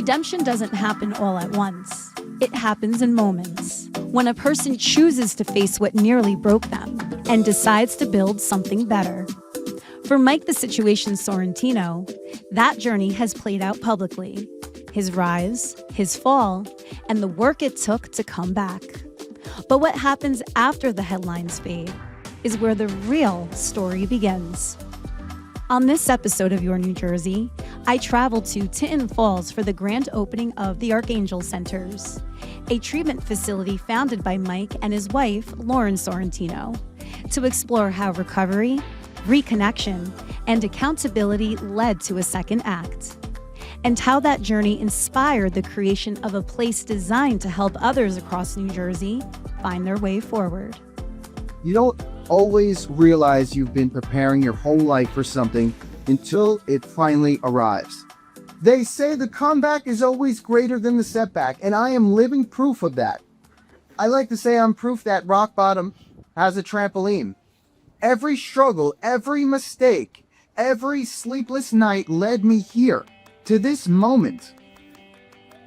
Redemption doesn't happen all at once. It happens in moments, when a person chooses to face what nearly broke them and decides to build something better. For Mike the Situation Sorrentino, that journey has played out publicly. His rise, his fall, and the work it took to come back. But what happens after the headlines fade is where the real story begins. On this episode of Your New Jersey, I traveled to Tinton Falls for the grand opening of the Archangel Centers, a treatment facility founded by Mike and his wife, Lauren Sorrentino, to explore how recovery, reconnection, and accountability led to a second act, and how that journey inspired the creation of a place designed to help others across New Jersey find their way forward. You don't always realize you've been preparing your whole life for something until it finally arrives. They say the comeback is always greater than the setback, and I am living proof of that. I like to say I'm proof that rock bottom has a trampoline. Every struggle, every mistake, every sleepless night led me here, to this moment.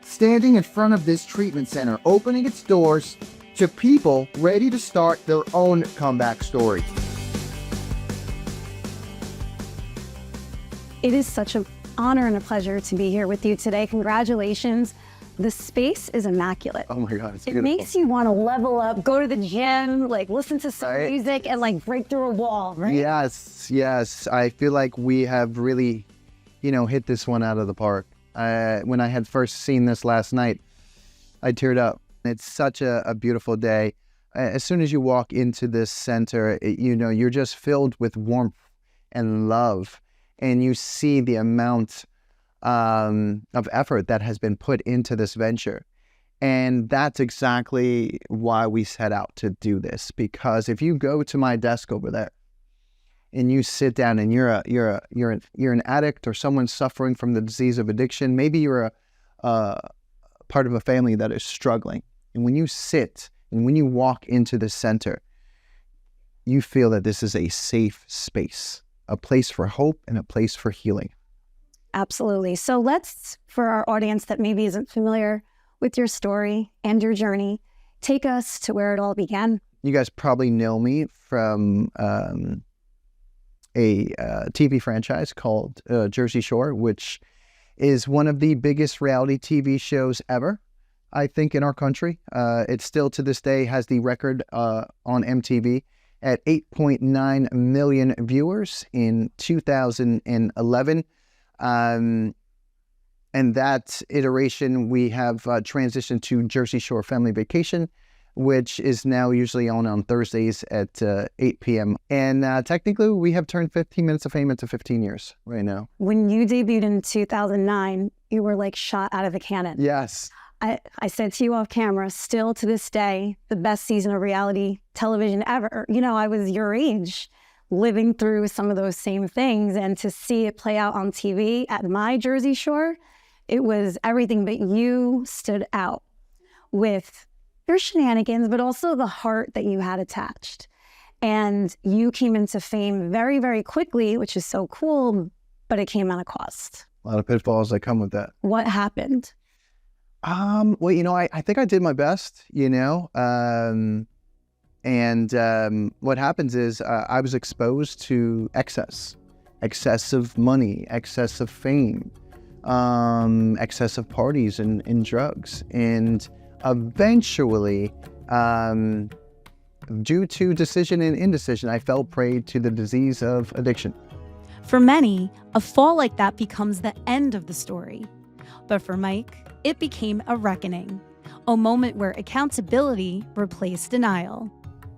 Standing in front of this treatment center, opening its doors to people ready to start their own comeback story. It is such an honor and a pleasure to be here with you today. Congratulations. The space is immaculate. Oh my God, it's It beautiful. makes you want to level up, go to the gym, like listen to some Right. music and like break through a wall, right? Yes. I feel like we have really, hit this one out of the park. When I had first seen this last night, I teared up. It's such a beautiful day. As soon as you walk into this center, you're just filled with warmth and love, and you see the amount of effort that has been put into this venture. And that's exactly why we set out to do this. Because if you go to my desk over there and you sit down and you're an addict or someone suffering from the disease of addiction, maybe you're a part of a family that is struggling. And when you sit and when you walk into the center, you feel that this is a safe space, a place for hope and a place for healing. Absolutely. So let's, for our audience that maybe isn't familiar with your story and your journey, take us to where it all began. You guys probably know me from a TV franchise called Jersey Shore, which is one of the biggest reality TV shows ever, I think, in our country. It still to this day has the record on MTV at 8.9 million viewers in 2011. And that iteration, we have transitioned to Jersey Shore Family Vacation, which is now usually on Thursdays at 8 p.m. And technically, we have turned 15 Minutes of Fame into 15 years right now. When you debuted in 2009, you were like shot out of a cannon. Yes. I said to you off camera, still to this day, the best season of reality television ever. I was your age, living through some of those same things, and to see it play out on TV at my Jersey Shore, it was everything. But you stood out with your shenanigans, but also the heart that you had attached. And you came into fame very, very quickly, which is so cool, but it came at a cost. A lot of pitfalls that come with that. What happened? Well, I think I did my best, and what happens is I was exposed to excessive money, excessive fame, excessive parties and drugs. And eventually, due to decision and indecision, I fell prey to the disease of addiction. For many, a fall like that becomes the end of the story. But for Mike, it became a reckoning, a moment where accountability replaced denial.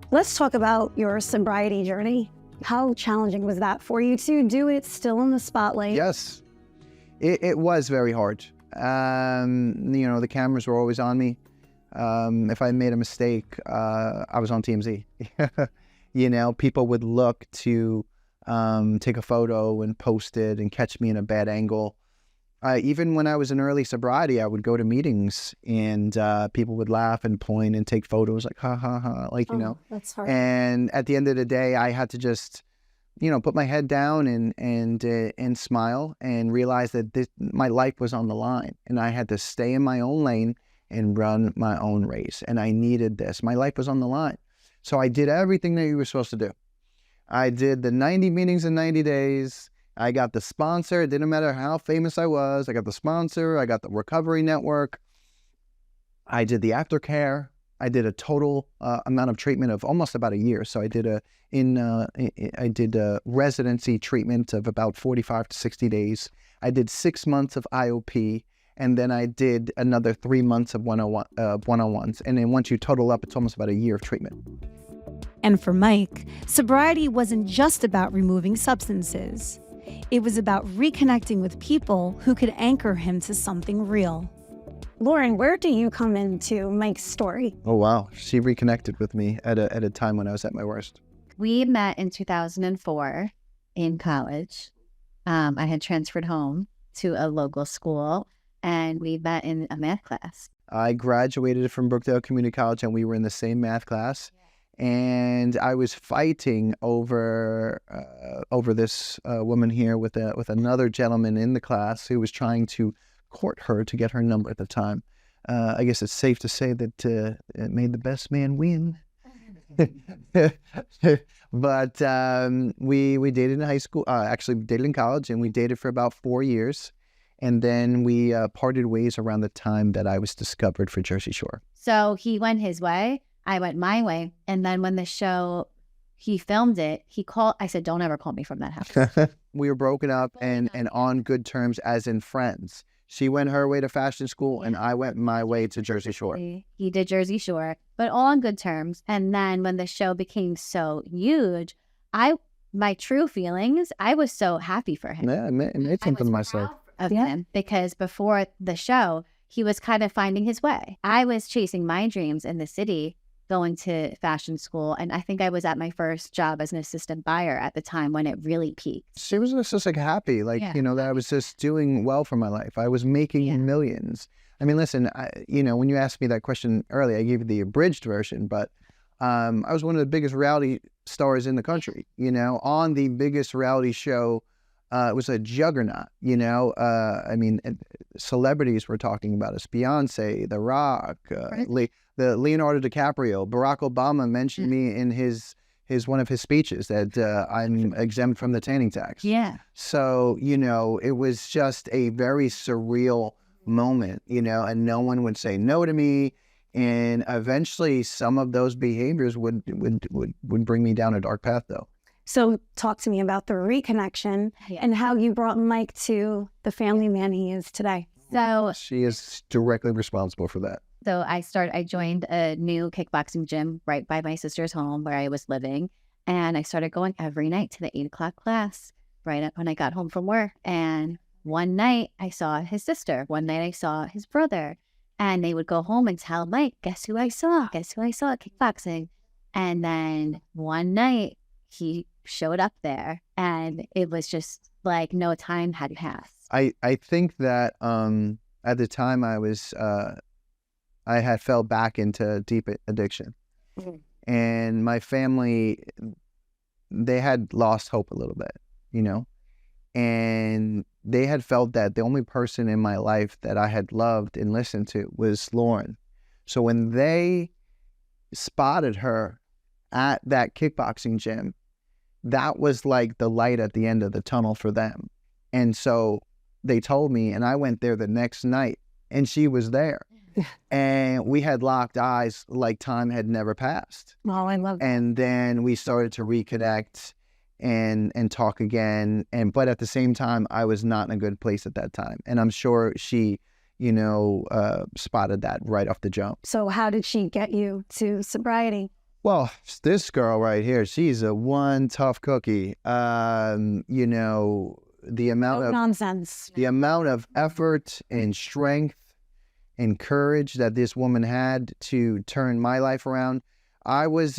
Let's talk about your sobriety journey. How challenging was that for you to do it still in the spotlight? Yes, it was very hard. The cameras were always on me. If I made a mistake, I was on TMZ. People would look to take a photo and post it and catch me in a bad angle. Even when I was in early sobriety, I would go to meetings and people would laugh and point and take photos like, ha, ha, ha, That's hard. And at the end of the day, I had to just put my head down and smile and realize that my life was on the line, and I had to stay in my own lane and run my own race. And I needed this. My life was on the line. So I did everything that you were supposed to do. I did the 90 meetings in 90 days. I got the sponsor. It didn't matter how famous I was. I got the sponsor. I got the recovery network. I did the aftercare. I did a total amount of treatment of almost about a year. So I did a residency treatment of about 45 to 60 days. I did 6 months of IOP, and then I did another 3 months of one-on-ones. And then once you total up, it's almost about a year of treatment. And for Mike, sobriety wasn't just about removing substances. It was about reconnecting with people who could anchor him to something real. Lauren, where do you come into Mike's story? Oh, wow. She reconnected with me at a time when I was at my worst. We met in 2004 in college. I had transferred home to a local school, and we met in a math class. I graduated from Brookdale Community College, and we were in the same math class. And I was fighting over this woman here with another gentleman in the class who was trying to court her to get her number at the time. I guess it's safe to say that it made the best man win. But we dated in high school, actually dated in college, and we dated for about 4 years. And then we parted ways around the time that I was discovered for Jersey Shore. So he went his way, I went my way. And then when the show, he filmed it, I said, don't ever call me from that house. We were broken up and on good terms, as in friends. She went her way to fashion school, and I went my way to Jersey Shore. He did Jersey Shore, but all on good terms. And then when the show became so huge, my true feelings, I was so happy for him. Yeah, I made something of myself. Of him, because before the show, he was kind of finding his way. I was chasing my dreams in the city, going to fashion school, and I think I was at my first job as an assistant buyer at the time when it really peaked. She was just like happy, that I was just doing well for my life. I was making millions. I mean, listen, when you asked me that question earlier, I gave you the abridged version, but I was one of the biggest reality stars in the country, on the biggest reality show. It was a juggernaut, I mean, celebrities were talking about us. Beyonce, The Rock, the Leonardo DiCaprio, Barack Obama mentioned me in one of his speeches that I'm exempt from the tanning tax. Yeah. So, it was just a very surreal moment, and no one would say no to me. And eventually some of those behaviors would bring me down a dark path, though. So talk to me about the reconnection and how you brought Mike to the family man he is today. So she is directly responsible for that. So I joined a new kickboxing gym right by my sister's home where I was living. And I started going every night to the 8 o'clock class right up when I got home from work. And one night I saw his sister. One night I saw his brother. And they would go home and tell Mike, guess who I saw? Guess who I saw at kickboxing? And then one night he showed up there, and it was just like no time had passed. I think that at the time I had fell back into deep addiction. Mm-hmm. And my family, they had lost hope a little bit, and they had felt that the only person in my life that I had loved and listened to was Lauren. So when they spotted her at that kickboxing gym, that was like the light at the end of the tunnel for them. And so they told me, and I went there the next night, and she was there. And we had locked eyes like time had never passed. Oh, I love that. And then we started to reconnect and talk again. But at the same time, I was not in a good place at that time. And I'm sure she, spotted that right off the jump. So how did she get you to sobriety? Well, this girl right here, she's a one tough cookie. The amount of nonsense, the amount of effort and strength and courage that this woman had to turn my life around. I was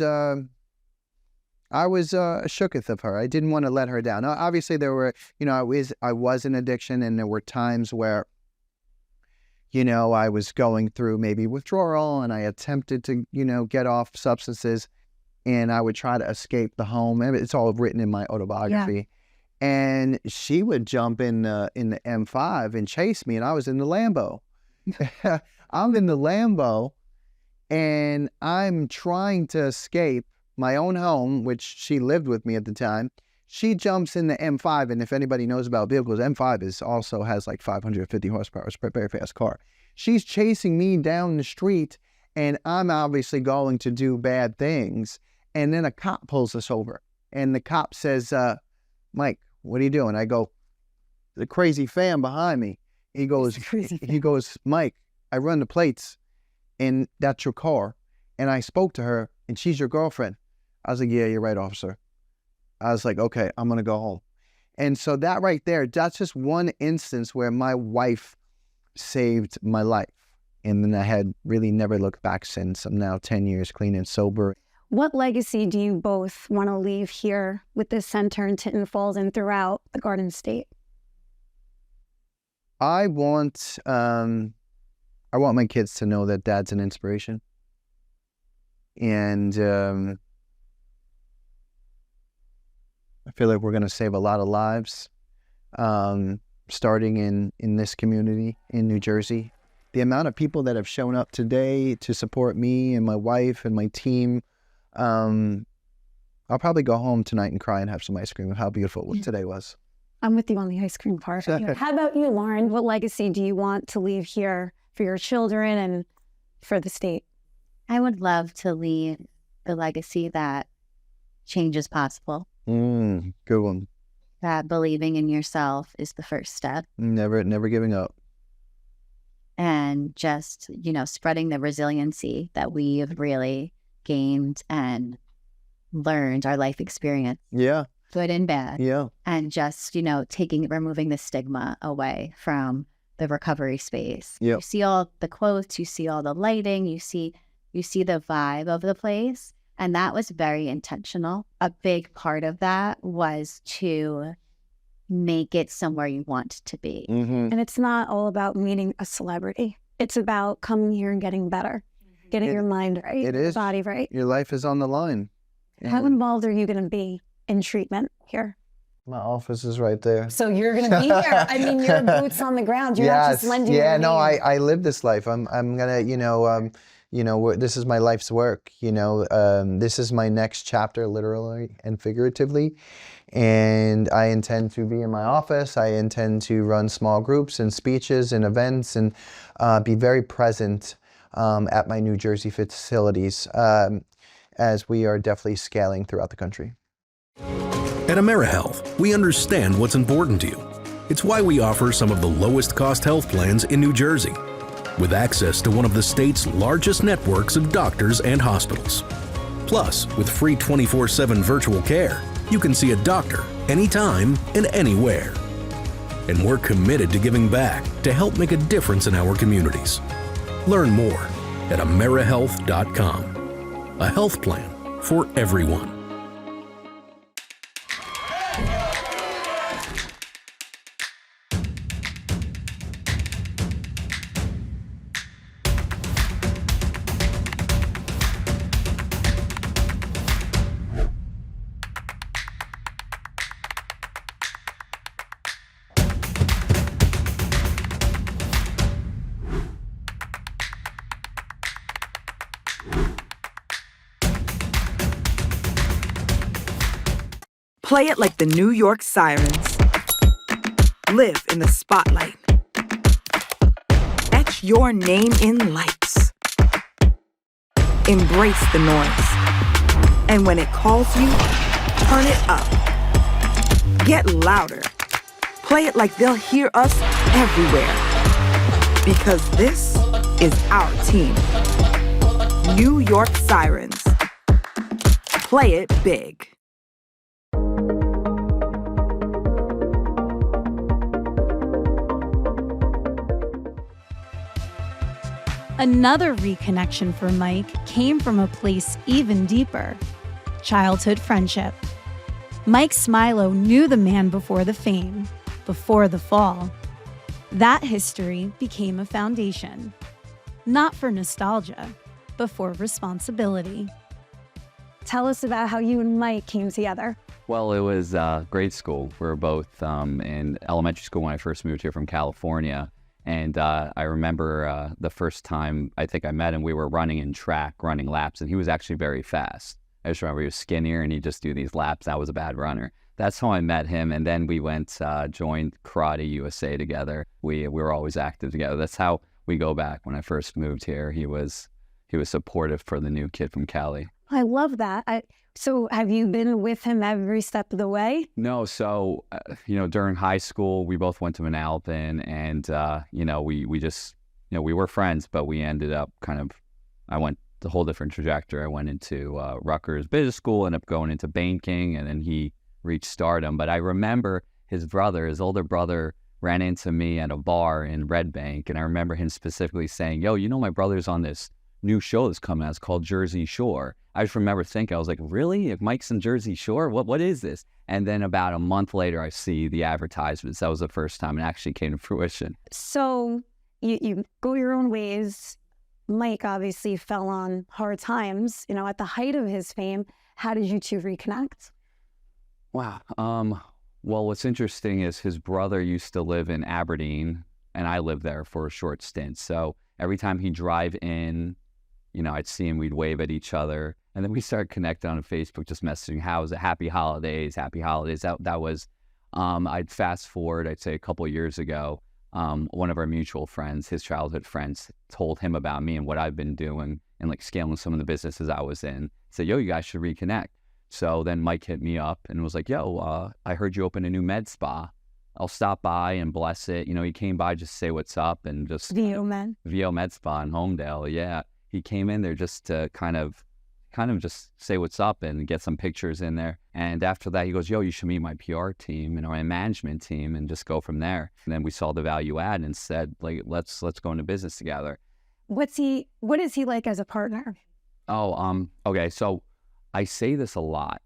shooketh of her. I didn't want to let her down. Now, obviously, there were, I was in addiction, and there were times where, I was going through maybe withdrawal, and I attempted to, get off substances. and I would try to escape the home. And it's all written in my autobiography. And she would jump in the M5 and chase me, and I was in the Lambo. I'm in the Lambo, and I'm trying to escape my own home, which she lived with me at the time. She jumps in the M5, and if anybody knows about vehicles, M5 also has like 550 horsepower. It's a very fast car. She's chasing me down the street, and I'm obviously going to do bad things. And then a cop pulls us over, and the cop says, Mike, what are you doing? I go, the crazy fan behind me. He goes, Mike, I run the plates, and that's your car. And I spoke to her, and she's your girlfriend. I was like, yeah, you're right, officer. I was like, okay, I'm going to go home. And so that right there, that's just one instance where my wife saved my life. And then I had really never looked back since. I'm now 10 years clean and sober. What legacy do you both want to leave here with this center in Tinton Falls and throughout the Garden State? I want my kids to know that Dad's an inspiration. And I feel like we're going to save a lot of lives, starting in this community in New Jersey. The amount of people that have shown up today to support me and my wife and my team, I'll probably go home tonight and cry and have some ice cream of how beautiful today was. I'm with you on the ice cream part. How about you, Lauren? What legacy do you want to leave here for your children and for the state? I would love to leave the legacy that change is possible. Good one. That believing in yourself is the first step. Never giving up. And just, spreading the resiliency that we've really gained and learned, our life experience. Yeah. Good and bad. Yeah. And just, removing the stigma away from the recovery space. Yep. You see all the quotes, you see all the lighting, you see the vibe of the place. And that was very intentional. A big part of that was to make it somewhere you want to be. Mm-hmm. And it's not all about meeting a celebrity. It's about coming here and getting better, getting your mind right, your body right. Your life is on the line. How involved are you going to be in treatment here? My office is right there. So you're going to be here. I mean, your boots on the ground. You're not just lending your name. I live this life. I'm going to, this is my life's work. This is my next chapter, literally and figuratively. And I intend to be in my office. I intend to run small groups and speeches and events and be very present at my New Jersey facilities as we are definitely scaling throughout the country. At AmeriHealth, we understand what's important to you. It's why we offer some of the lowest cost health plans in New Jersey, with access to one of the state's largest networks of doctors and hospitals. Plus, with free 24/7 virtual care, you can see a doctor anytime and anywhere. And we're committed to giving back to help make a difference in our communities. Learn more at AmeriHealth.com. A health plan for everyone. Play it like the New York Sirens. Live in the spotlight. Etch your name in lights. Embrace the noise. And when it calls you, turn it up. Get louder. Play it like they'll hear us everywhere. Because this is our team. New York Sirens. Play it big. Another reconnection for Mike came from a place even deeper: childhood friendship. Mike Smilo knew the man before the fame, before the fall. That history became a foundation, not for nostalgia, but for responsibility. Tell us about how you and Mike came together. Well, it was grade school. We were both in elementary school when I first moved here from California. And I remember the first time I think I met him, we were running in track, running laps, and he was actually very fast. I just remember he was skinnier and he'd just do these laps. I was a bad runner. That's how I met him. And then we went, joined Karate USA together. We were always active together. That's how we go back. When I first moved here, he was supportive for the new kid from Cali. I love that. So have you been with him every step of the way? No. So, during high school, we both went to Manalapan and, we just, we were friends, but we ended up I went the whole different trajectory. I went into Rutgers Business School, ended up going into banking, and then he reached stardom. But I remember his older brother, ran into me at a bar in Red Bank, and I remember him specifically saying, "Yo, my brother's on this new show that's coming out. It's called Jersey Shore." I just remember thinking, I was like, really? If Mike's in Jersey Shore, what is this? And then about a month later, I see the advertisements. That was the first time it actually came to fruition. So you go your own ways. Mike obviously fell on hard times, at the height of his fame. How did you two reconnect? Wow. Well, what's interesting is his brother used to live in Aberdeen, and I lived there for a short stint. So every time he'd drive in, I'd see him, we'd wave at each other. And then we started connecting on Facebook, just messaging, how is it? Happy holidays, happy holidays. That was, I'd fast forward, I'd say a couple of years ago, one of our mutual friends, his childhood friends, told him about me and what I've been doing and scaling some of the businesses I was in. Said, "Yo, you guys should reconnect." So then Mike hit me up and was like, "Yo, I heard you open a new med spa. I'll stop by and bless it." He came by just to say what's up and just... VO Med Spa in Homedale, yeah. He came in there just to kind of just say what's up and get some pictures in there. And after that, he goes, "Yo, you should meet my PR team and my management team and just go from there." And then we saw the value add and said, let's go into business together. What is he like as a partner? Okay. So I say this a lot.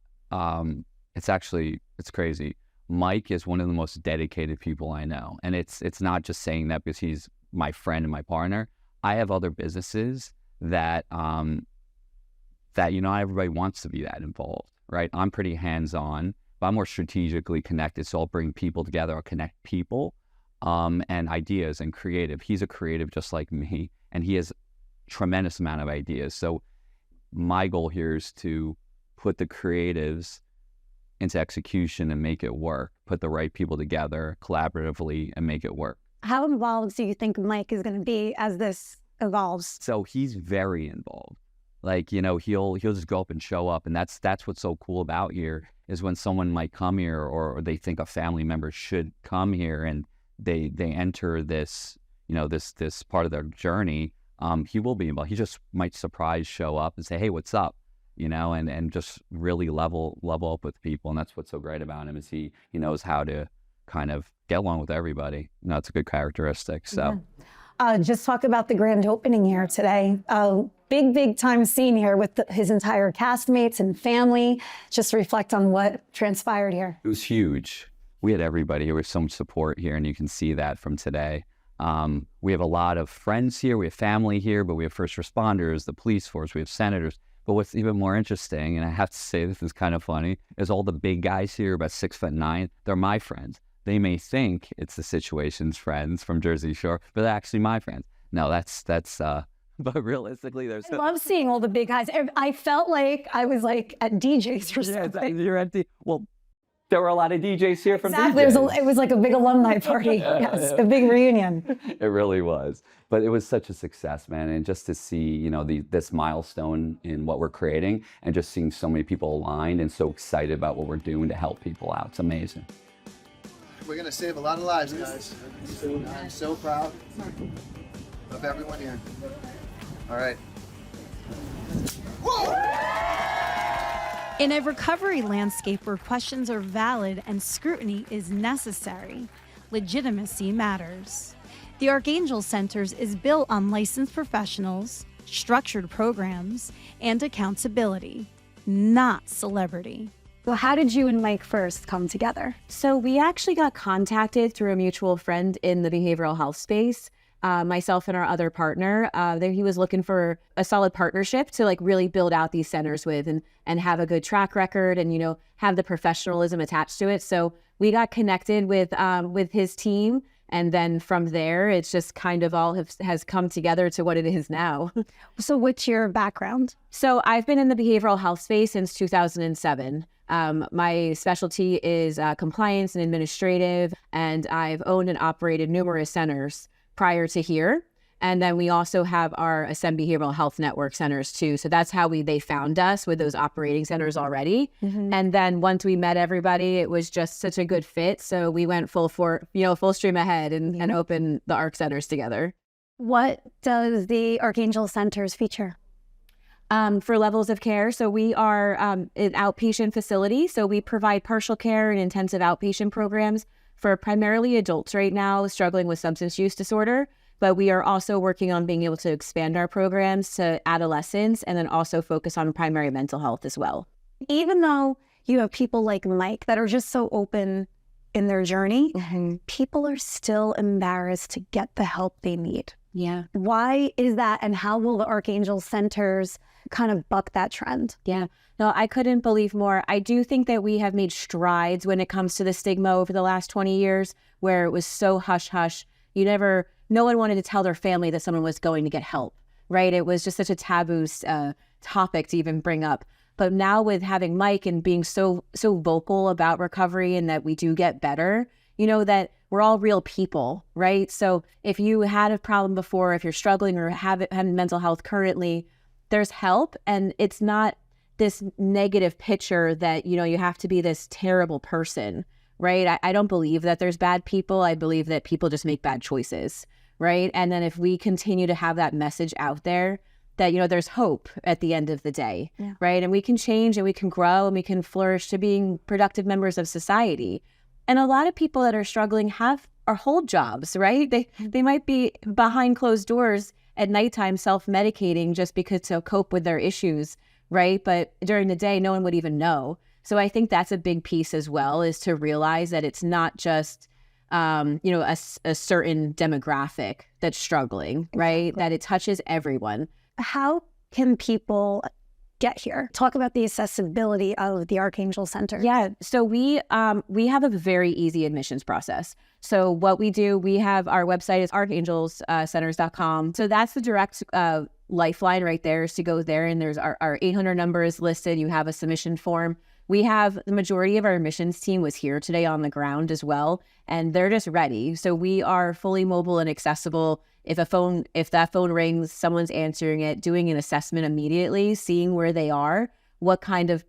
It's crazy. Mike is one of the most dedicated people I know. And it's not just saying that because he's my friend and my partner. I have other businesses that not everybody wants to be that involved, right? I'm pretty hands-on, but I'm more strategically connected. So I'll bring people together, I'll connect people and ideas and creative. He's a creative just like me, and he has a tremendous amount of ideas. So my goal here is to put the creatives into execution and make it work, put the right people together collaboratively and make it work. How involved do you think Mike is going to be as this evolves? So he's very involved. He'll just go up and show up. And that's what's so cool about here is when someone might come here or they think a family member should come here and they enter this, this part of their journey, he will be involved. He just might show up and say, "Hey, what's up?" And just really level up with people. And that's what's so great about him is he knows how to kind of get along with everybody. It's a good characteristic. So just talk about the grand opening here today. Big time scene here with his entire castmates and family. Just reflect on what transpired here. It was huge. We had everybody. There was so much support here, and you can see that from today. We have a lot of friends here. We have family here, but we have first responders, the police force, we have senators. But what's even more interesting, and I have to say this is kind of funny, is all the big guys here, about 6'9", they're my friends. They may think it's the Situation's friends from Jersey Shore, but they're actually my friends. No, that's but realistically, I love seeing all the big guys. I felt like I was at DJ's or something. You're at well, there were a lot of DJs here from exactly. DJs. It was like a big alumni party. Yes, a big reunion. It really was. But it was such a success, man. And just to see, this milestone in what we're creating and just seeing so many people aligned and so excited about what we're doing to help people out. It's amazing. We're going to save a lot of lives, guys. I'm so proud of everyone here. All right. In a recovery landscape where questions are valid and scrutiny is necessary, legitimacy matters. The Archangel Centers is built on licensed professionals, structured programs, and accountability, not celebrity. So how did you and Mike first come together? So we actually got contacted through a mutual friend in the behavioral health space. myself and our other partner, there he was looking for a solid partnership to like really build out these centers with and have a good track record and, you know, have the professionalism attached to it. So we got connected with his team. And then from there, it's just kind of all has come together to what it is now. So what's your background? So I've been in the behavioral health space since 2007. My specialty is compliance and administrative, and I've owned and operated numerous centers prior to here. And then we also have our Ascend Behavioral Health Network centers too. So that's how they found us with those operating centers already. Mm-hmm. And then once we met everybody, it was just such a good fit. So we went full stream ahead and opened the ARC centers together. What does the Archangel Centers feature? For levels of care, so we are an outpatient facility. So we provide partial care and intensive outpatient programs for primarily adults right now struggling with substance use disorder. But we are also working on being able to expand our programs to adolescents and then also focus on primary mental health as well. Even though you have people like Mike that are just so open in their journey, mm-hmm. people are still embarrassed to get the help they need. Yeah. Why is that? And how will the Archangel Centers kind of buck that trend? Yeah. No, I couldn't believe more. I do think that we have made strides when it comes to the stigma over the last 20 years where it was so hush-hush. No one wanted to tell their family that someone was going to get help, right? It was just such a taboo topic to even bring up. But now with having Mike and being so vocal about recovery and that we do get better, you know, that we're all real people, right? So if you had a problem before, if you're struggling or have mental health currently, there's help. And it's not this negative picture that, you know, you have to be this terrible person, right? I don't believe that there's bad people. I believe that people just make bad choices, right? And then if we continue to have that message out there that, you know, there's hope at the end of the day, right? And we can change and we can grow and we can flourish to being productive members of society. And a lot of people that are struggling are hold jobs, right? They might be behind closed doors at nighttime self-medicating just because to cope with their issues, right? But during the day, no one would even know. So I think that's a big piece as well, is to realize that it's not just, a certain demographic that's struggling, right? Exactly. That it touches everyone. How can people get here? Talk about the accessibility of the Archangel Center. Yeah, so we have a very easy admissions process. So what we do, we have our website is archangelscenters.com. So that's the direct lifeline right there, is to go there, and there's our 800 number is listed. You have a submission form. We have the majority of our admissions team was here today on the ground as well, and they're just ready. So we are fully mobile and accessible. If that phone rings, someone's answering it, doing an assessment immediately, seeing where they are, what kind of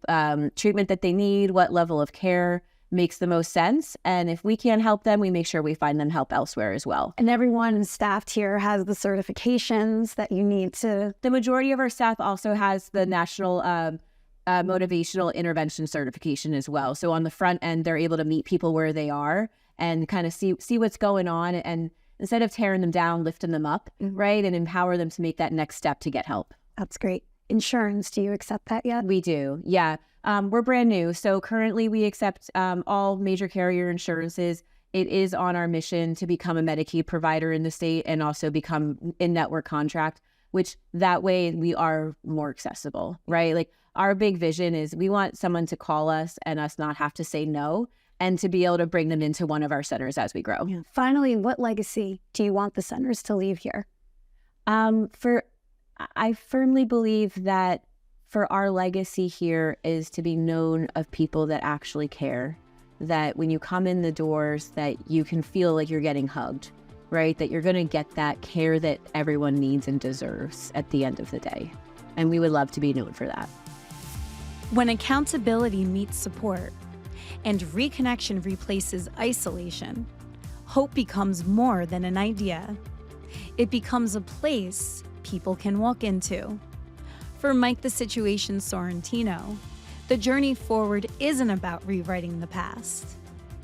treatment that they need, what level of care makes the most sense. And if we can't help them, we make sure we find them help elsewhere as well. And everyone staffed here has the certifications that you need to. The majority of our staff also has the national motivational intervention certification as well. So on the front end, they're able to meet people where they are and kind of see what's going on, and instead of tearing them down, lifting them up, right? And empower them to make that next step to get help. That's great. Insurance, do you accept that yet? We do, yeah. We're brand new. So currently we accept all major carrier insurances. It is on our mission to become a Medicaid provider in the state and also become in-network contract, which that way we are more accessible, right? Like our big vision is we want someone to call us and us not have to say no, and to be able to bring them into one of our centers as we grow. Yeah. Finally, what legacy do you want the centers to leave here? I firmly believe that for our legacy here is to be known of people that actually care, that when you come in the doors that you can feel like you're getting hugged, right? That you're going to get that care that everyone needs and deserves at the end of the day. And we would love to be known for that. When accountability meets support and reconnection replaces isolation, hope becomes more than an idea. It becomes a place people can walk into. For Mike the Situation Sorrentino, the journey forward isn't about rewriting the past.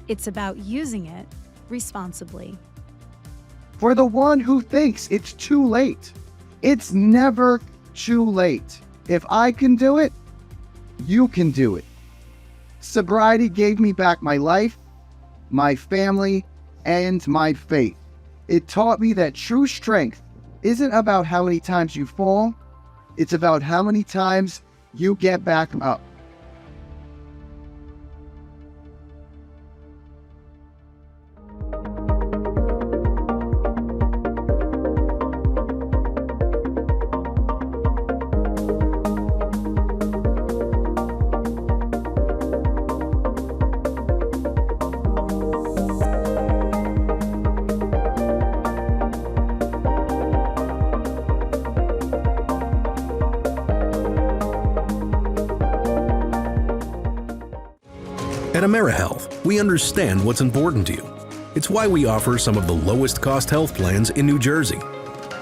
It's about using it responsibly. For the one who thinks it's too late, it's never too late. If I can do it, you can do it. Sobriety gave me back my life, my family, and my faith. It taught me that true strength isn't about how many times you fall, it's about how many times you get back up. At AmeriHealth, we understand what's important to you. It's why we offer some of the lowest cost health plans in New Jersey,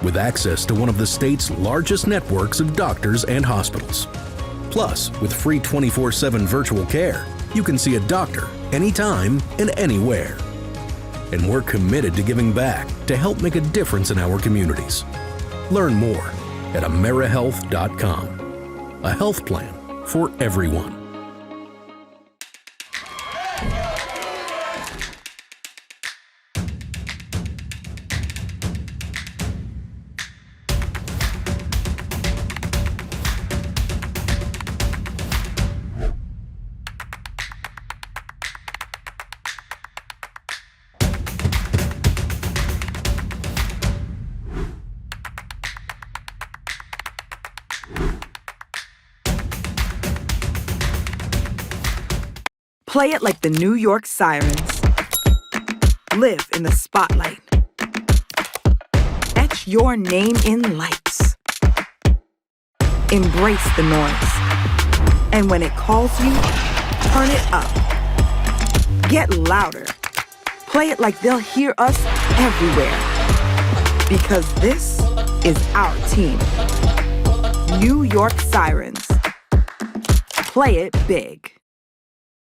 with access to one of the state's largest networks of doctors and hospitals. Plus, with free 24/7 virtual care, you can see a doctor anytime and anywhere. And we're committed to giving back to help make a difference in our communities. Learn more at AmeriHealth.com. A health plan for everyone. Play it like the New York Sirens. Live in the spotlight. Etch your name in lights. Embrace the noise. And when it calls you, turn it up. Get louder. Play it like they'll hear us everywhere. Because this is our team. New York Sirens. Play it big.